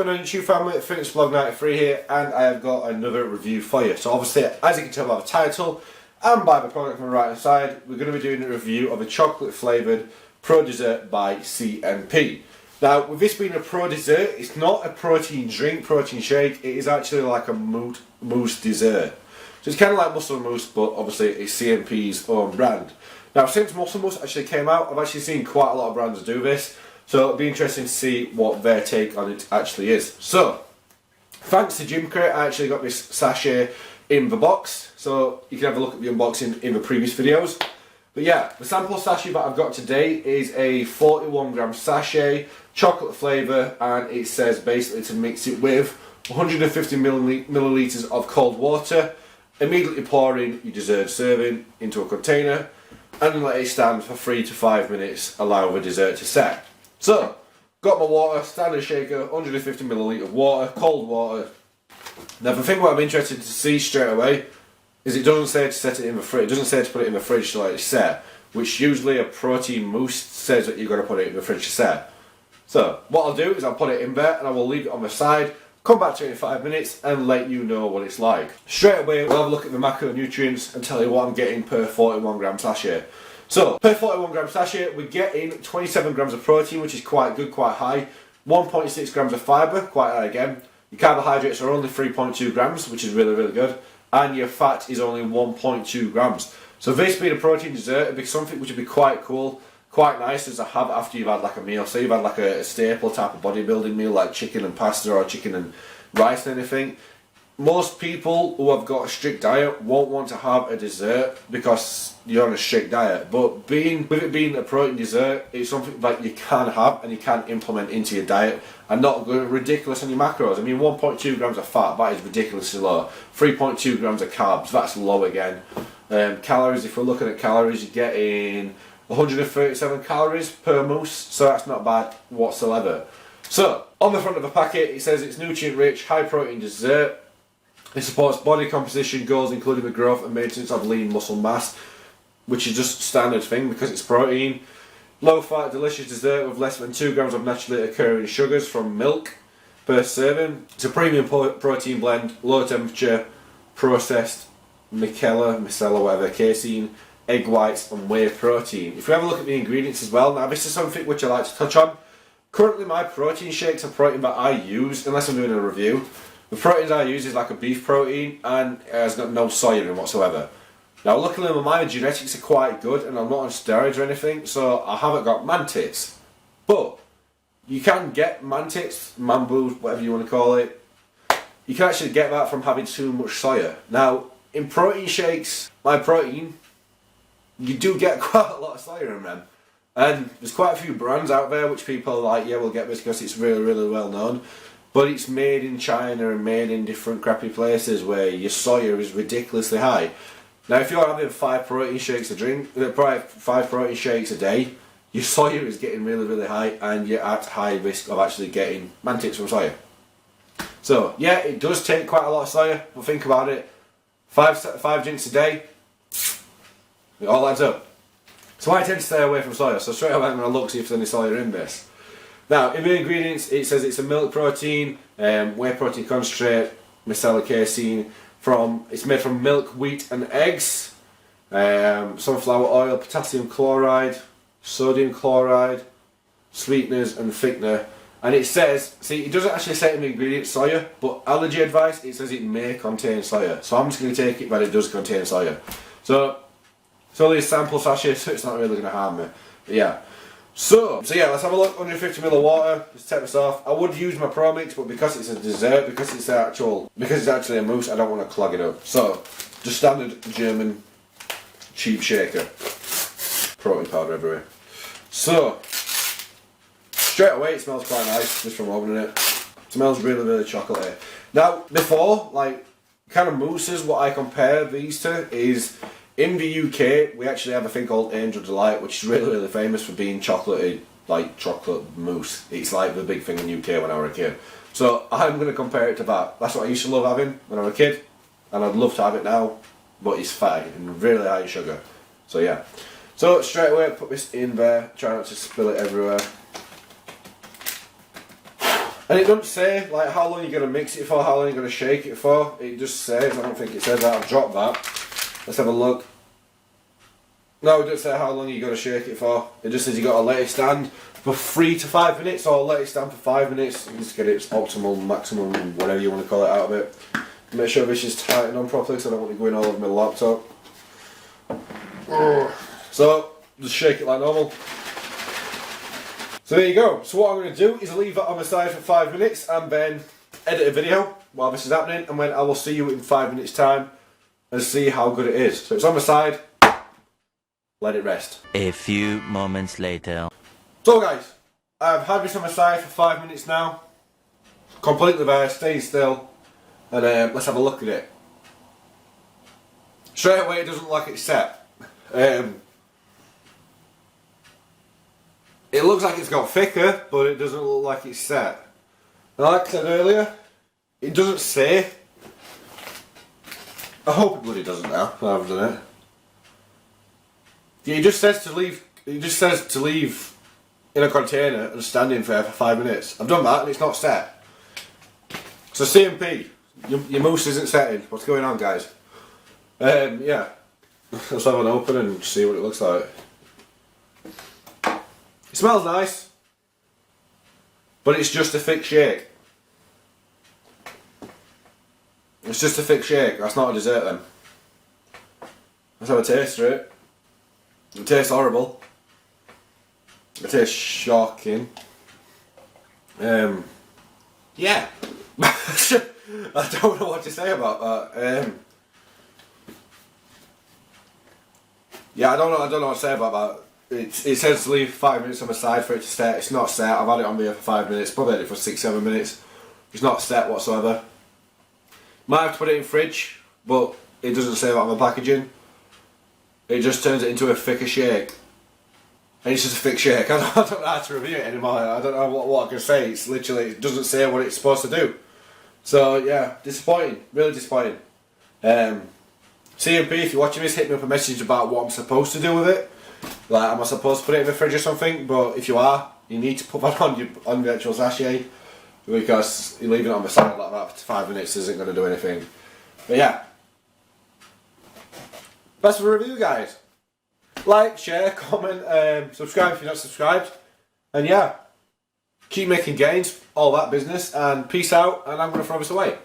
going on YouTube family? Fitness Vlog 93 here, and I have got another review for you. So obviously, as you can tell by the title and by the product on the right hand side, we're going to be doing a review of a chocolate flavoured Pro Dessert by CNP. Now, with this being a Pro Dessert, it's not a protein drink, protein shake, it is actually like a mousse dessert. So it's kind of like Muscle Mousse, but obviously it's CNP's own brand. Now, since Muscle Mousse actually came out, I've actually seen quite a lot of brands do this. So it'll be interesting to see what their take on it actually is. So, thanks to Gym Crate, I actually got this sachet in the box. So you can have a look at the unboxing in the previous videos. But yeah, the sample sachet that I've got today is a 41 gram sachet, chocolate flavour, and it says basically to mix it with 150 millilitres of cold water, immediately pour in your dessert serving into a container, and let it stand for 3 to 5 minutes, allow the dessert to set. So, got my water, standard shaker, 150 millilitre of water, cold water. Now the thing what I'm interested to see straight away is it doesn't say to set it in the fridge, it doesn't say to put it in the fridge to let it set, which usually a protein mousse says that you've got to put it in the fridge to set. So, what I'll do is I'll put it in there and I will leave it on the side, come back to it in 5 minutes and let you know what it's like. Straight away we'll have a look at the macronutrients and tell you what I'm getting per 41 gram sachet. So, per 41 gram sachet, we're getting 27 grams of protein, which is quite good, quite high. 1.6 grams of fibre, quite high again. Your carbohydrates are only 3.2 grams, which is really, really good. And your fat is only 1.2 grams. So this being a protein dessert, it'd be something which would be quite cool, quite nice as to have after you've had like a meal. Say you've had like a staple type of bodybuilding meal, like chicken and pasta or chicken and rice and anything. Most people who have got a strict diet won't want to have a dessert because you're on a strict diet, but with it being a protein dessert, it's something that you can have and you can implement into your diet and not go ridiculous on your macros. I mean, 1.2 grams of fat, that is ridiculously low. 3.2 grams of carbs, that's low again. Calories, if we're looking at calories, you're getting 137 calories per mousse, so that's not bad whatsoever. So, on the front of the packet, it says it's nutrient-rich, high-protein dessert. It supports body composition goals, including the growth and maintenance of lean muscle mass, which is just a standard thing because it's protein. Low-fat, delicious dessert with less than 2 grams of naturally occurring sugars from milk per serving. It's a premium protein blend, low temperature, processed micella, whatever, casein, egg whites and whey protein. If you have a look at the ingredients as well, now this is something which I like to touch on. Currently my protein shakes are protein that I use, unless I'm doing a review. The proteins I use is like a beef protein and it has got no soy in it whatsoever. Now luckily my genetics are quite good and I'm not on steroids or anything, so I haven't got man tits. But you can get man tits, man boobs, whatever you want to call it. You can actually get that from having too much soya. Now in protein shakes, my protein, you do get quite a lot of soya in them. And there's quite a few brands out there which people are like, yeah, we'll get this because it's really, really well known. But it's made in China and made in different crappy places where your soya is ridiculously high. Now if you're having 5 protein shakes a day, your soya is getting really, really high and you're at high risk of actually getting man tits from soya. So yeah, it does take quite a lot of soya, but think about it. 5 drinks a day, it all adds up. So I tend to stay away from soya, so straight away I'm going to look see if there's any soya in this. Now, in the ingredients, it says it's a milk protein, whey protein concentrate, micella casein. It's made from milk, wheat and eggs, sunflower oil, potassium chloride, sodium chloride, sweeteners and thickener. And it says, see, it doesn't actually say in the ingredients soya, but allergy advice, it says it may contain soya. So I'm just going to take it that it does contain soya. So, it's only a sample sachet, so it's not really going to harm me. But yeah. So yeah, let's have a look. 150 ml of water. Let's take this off. I would use my Pro Mix, but because it's a dessert, because it's actually a mousse, I don't want to clog it up. So just standard German cheap shaker. Protein powder everywhere. So straight away, it smells quite nice just from opening it. It smells really, really chocolatey. Now before, like kind of mousses, what I compare these to is, in the UK, we actually have a thing called Angel Delight, which is really, really famous for being chocolatey, like chocolate mousse. It's like the big thing in the UK when I was a kid. So I'm going to compare it to that. That's what I used to love having when I was a kid, and I'd love to have it now, but it's fatty and really high in sugar. So yeah. So straight away, put this in there, try not to spill it everywhere. And it doesn't say like how long you're going to mix it for, how long you're going to shake it for. It just says, I don't think it says that, I've dropped that. Let's have a look. No, it doesn't say how long you're going to shake it for. It just says you got to let it stand for 3 to 5 minutes, or let it stand for 5 minutes. You just get its optimal, maximum, whatever you want to call it, out of it. Make sure this is tightened on properly because I don't want it going all over my laptop. So, just shake it like normal. So there you go. So what I'm going to do is leave it on the side for 5 minutes and then edit a video while this is happening, and then I will see you in 5 minutes time and see how good it is. So it's on the side, let it rest. A few moments later. So guys, I've had this on the side for 5 minutes now, completely there, staying still, and let's have a look at it. Straight away it doesn't look like it's set. It looks like it's got thicker, but it doesn't look like it's set. And like I said earlier, it doesn't say. I hope it bloody doesn't now, I've done it. Yeah, it just says to leave. It just says to leave in a container and stand in there for 5 minutes. I've done that and it's not set. So CNP, your mousse isn't setting. What's going on, guys? Yeah, let's have an open and see what it looks like. It smells nice, but it's just a thick shake. It's just a thick shake. That's not a dessert then. Let's have a taste of it. It tastes horrible. It tastes shocking. Yeah. I don't know what to say about that. Yeah, I don't know what to say about that. It says to leave 5 minutes on the side for it to set. It's not set. I've had it on there for 5 minutes, probably had it for 6-7 minutes. It's not set whatsoever. Might have to put it in fridge, but it doesn't say that on the packaging. It just turns it into a thicker shake. And it's just a thick shake. I don't know how to review it anymore. I don't know what I can say. It's literally, it doesn't say what it's supposed to do. So yeah, disappointing. Really disappointing. CNP, if you're watching this, hit me up a message about what I'm supposed to do with it. Like, am I supposed to put it in the fridge or something? But if you are, you need to put that on the actual sachet, because you're leaving it on the side like that for 5 minutes isn't going to do anything. But yeah, that's the review, guys. Like, share, comment, subscribe if you're not subscribed, and yeah, keep making gains, all that business, and peace out, and I'm going to throw this away.